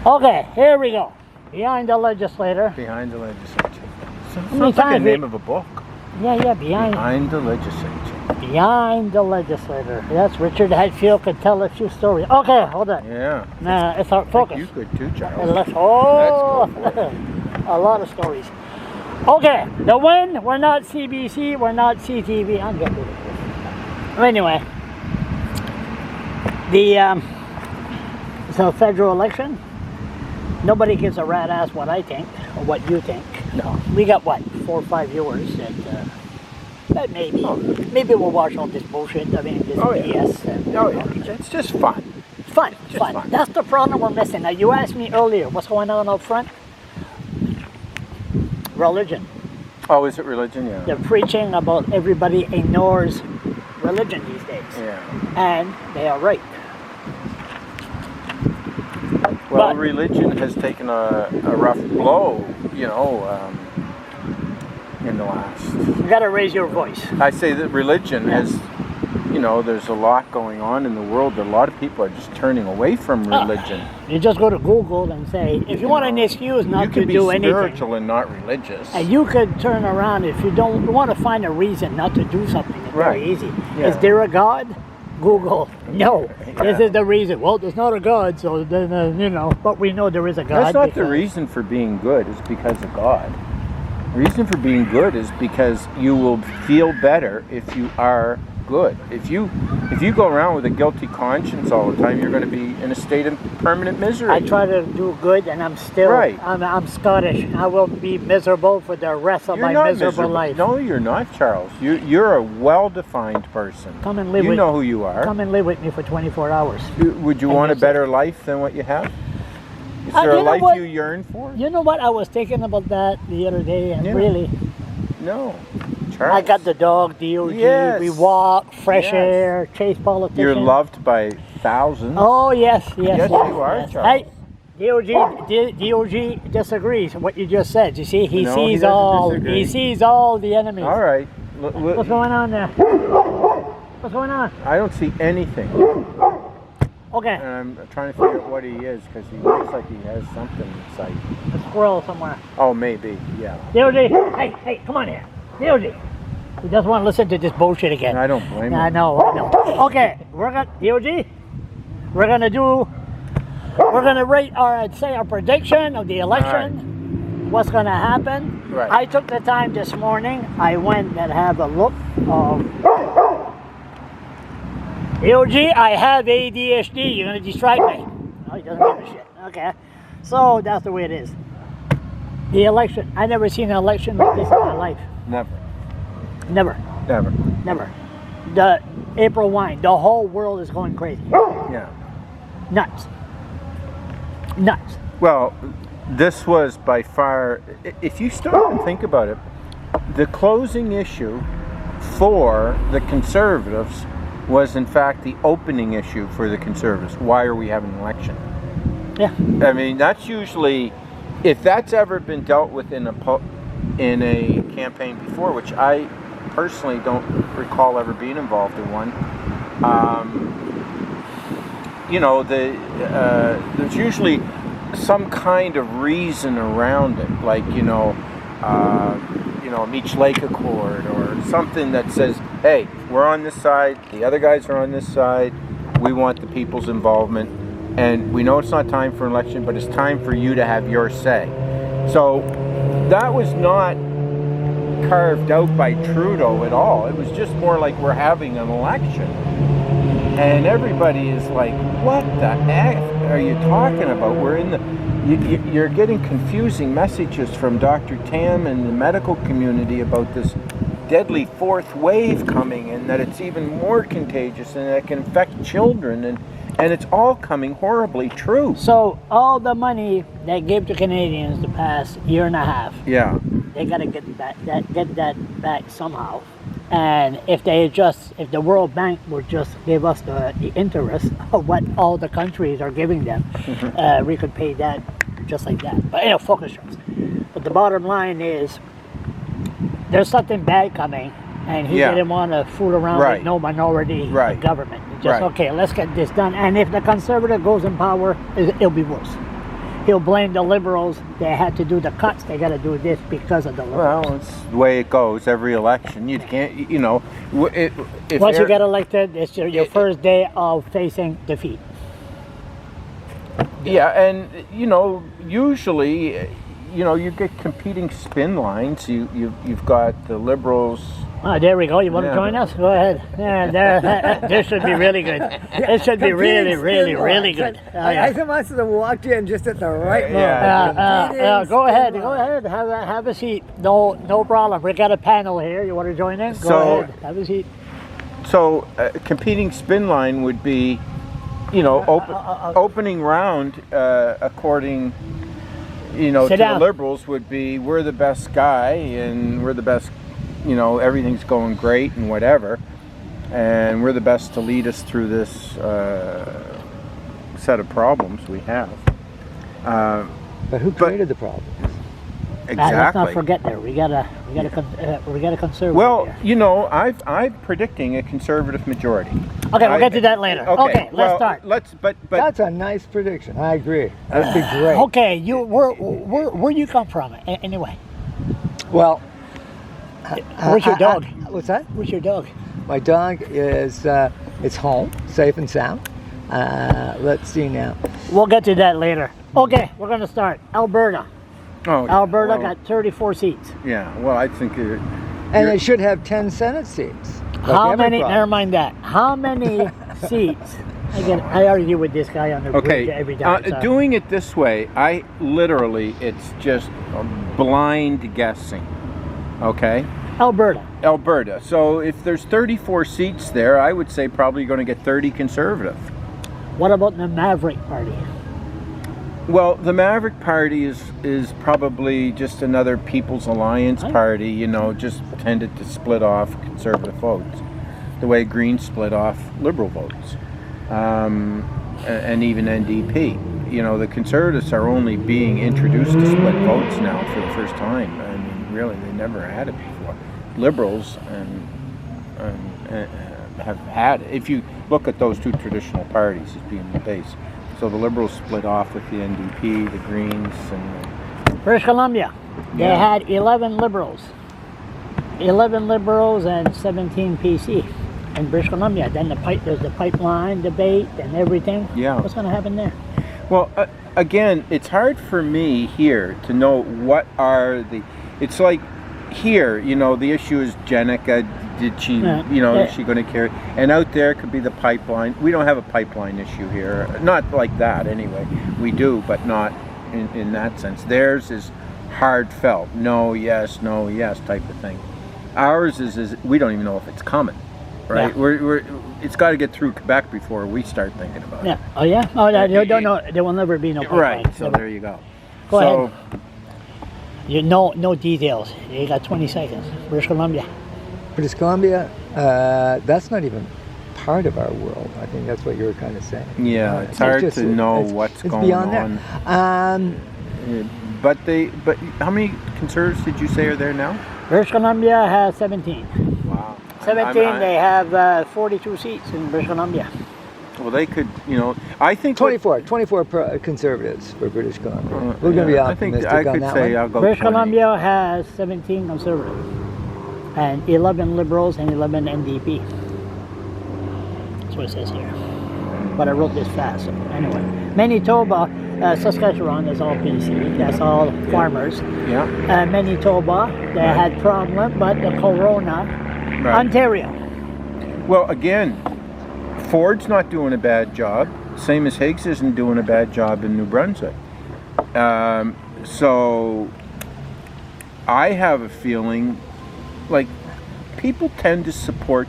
Okay, here we go. Behind the legislator. Behind the legislature. many Sounds like a times name of a book. Yeah, behind Behind the legislature. Behind the legislator. Yes, Richard Hadfield could tell a few stories. Okay, hold on. Yeah. Nah, it's our focus. You could too, Charles. Let's go. a lot of stories. Okay, the win. We're not CBC. We're not CTV. I'm getting rid of this. Anyway, it's a federal election. Nobody gives a rat ass what I think or what you think. No. We got what, 4 or 5 viewers that maybe we'll watch all this bullshit. I mean, this BS. Yeah. It's just fun. Fun. That's the problem we're missing. Now, you asked me earlier, what's going on up front? Religion. Oh, is it religion? Yeah. They're preaching about everybody ignores religion these days. Yeah. And they are right. Well, But religion has taken a rough blow, in the last. you got to raise your voice. I say that religion has, there's a lot going on in the world. A lot of people are just turning away from religion. You just go to Google and say, if you want an excuse not to do anything. You can be spiritual and not religious. And you could turn around if you want to find a reason not to do something. It's very easy. Yeah. Is there a God? Google. No. Yeah. This is the reason. Well, there's not a God, so then, but we know there is a God. That's not the reason for being good. It's because of God. The reason for being good is because you will feel better if you are good. If you go around with a guilty conscience all the time, you're going to be in a state of permanent misery. I try to do good, and I'm still. I'm Scottish. I will be miserable for the rest of my miserable life. No, you're not, Charles. You're a well-defined person. Come and live. You know who you are. Come and live with me for 24 hours. Would you want a better life than what you have? Is there a life you yearn for? You know what? I was thinking about that the other day, and really. No. Charles. I got the dog, DOG. Yes. We walk, fresh air, chase politicians. You're loved by thousands. Oh, yes. Yes, you are, Charles. Hey, DOG disagrees with what you just said. You see, he sees disagree. all the enemies. All right. What's going on there? What's going on? I don't see anything. Okay. And I'm trying to figure out what he is because he looks like he has something in sight. A squirrel somewhere. Oh, maybe. Yeah. DOG, hey, come on here. DOG. He doesn't want to listen to this bullshit again. I don't blame him. I know. Okay, DOG. We're gonna rate our prediction of the election. What's gonna happen? Right. I took the time this morning. I went and have a look of DOG. I have ADHD. You're gonna distract me. No, he doesn't give a shit. Okay, so that's the way it is. The election. I never seen an election like this in my life. Never. The April wine. The whole world is going crazy. Yeah. Nuts. Well, this was by far, if you stop and think about it, the closing issue for the Conservatives was in fact the opening issue for the Conservatives. Why are we having an election? Yeah. I mean, that's usually, if that's ever been dealt with in a campaign before, which I personally don't recall ever being involved in one. There's usually some kind of reason around it, like Meech Lake Accord or something that says, hey, we're on this side, the other guys are on this side, we want the people's involvement, and we know it's not time for an election, but it's time for you to have your say. So that was not carved out by Trudeau at all. It was just more like we're having an election. And everybody is like, what the heck are you talking about? We're in the... You're getting confusing messages from Dr. Tam and the medical community about this deadly fourth wave coming and that it's even more contagious and that it can affect children and it's all coming horribly true. So all the money they gave to Canadians the past year and a half, they got to get that back somehow. And if the World Bank would just give us the interest of what all the countries are giving them, we could pay that just like that. But focus shows. But the bottom line is, there's something bad coming, and he didn't want to fool around with no minority government. Just okay, let's get this done. And if the Conservative goes in power, it'll be worse. he'll blame the Liberals. They had to do the cuts. They got to do this because of the Liberals. Well, it's the way it goes every election. You can't, you know. Once you get elected, it's your first day of facing defeat. Yeah, and you know, usually, you know, you get competing spin lines. You've got the Liberals. Oh, there we go. You want to join us? Go ahead. Yeah, this should be really good. This should be really, really, really good. I must have walked in just at the right moment. Go ahead. Go ahead. Have a seat. No problem. We got a panel here. You want to join in? Go ahead. Have a seat. So, competing spin line would be, you know, opening round, according, you know, to the Liberals would be, we're the best guy and we're the best, you know, everything's going great and whatever, and we're the best to lead us through this set of problems we have. But who created the problems? Exactly. Let's not forget there. We got a conservative. Well, here. you know, I'm predicting a conservative majority. Okay, we'll get to that later. Okay, let's start. But that's a nice prediction. I agree. That'd be great. Okay, where you come from anyway? Well, where's your dog? What's that? Where's your dog? My dog is it's home, safe and sound. Let's see now. We'll get to that later. Okay, we're gonna start. Alberta. Oh, Alberta got 34 seats. Yeah, well, I think and it should have 10 Senate seats. How many? Never mind that. How many seats? Again, I argue with this guy on the bridge every time. Doing it this way, it's just blind guessing. Okay. Alberta. So if there's 34 seats there, I would say probably going to get 30 conservative. What about the Maverick Party? Well, the Maverick Party is probably just another People's Alliance party, you know, just tended to split off conservative votes, the way Greens split off Liberal votes, and even NDP. You know, the Conservatives are only being introduced to split votes now for the first time. I mean, really, they never had it before. Liberals have had it. If you look at those two traditional parties as being the base. So the Liberals split off with the NDP, the Greens, and British Columbia. They had 11 Liberals. 11 Liberals and 17 PC in British Columbia. Then there's the pipeline debate and everything. Yeah. What's going to happen there? Well, again, it's hard for me here to know what are the... It's like here, you know, the issue is Jenica. Did she, is she going to carry? And out there could be the pipeline. We don't have a pipeline issue here. Not like that, anyway. We do, but not in that sense. Theirs is hard felt. No, yes type of thing. Ours is we don't even know if it's coming, right? Yeah. It's got to get through Quebec before we start thinking about it. Oh, yeah? Oh, you don't know. There will never be no pipeline. Right, so there you go. Go ahead. No details. You got 20 seconds. British Columbia. British Columbia, that's not even part of our world. I think that's what you were kind of saying. Yeah, it's hard to know what's going on. There. But how many Conservatives did you say are there now? British Columbia has 17. Wow. 17. They have 42 seats in British Columbia. Well, they could, you know, I think 24 Conservatives for British Columbia. We're going to be optimistic on that one. I could say I'll go British 20. Columbia has 17 Conservatives. And 11 Liberals and 11 NDP. That's what it says here. But I wrote this fast, so anyway. Manitoba, Saskatchewan, that's all PC. That's all farmers. Yeah. Manitoba, they had problem, but the Corona. Right. Ontario. Well, again, Ford's not doing a bad job. Same as Higgs isn't doing a bad job in New Brunswick. So I have a feeling like people tend to support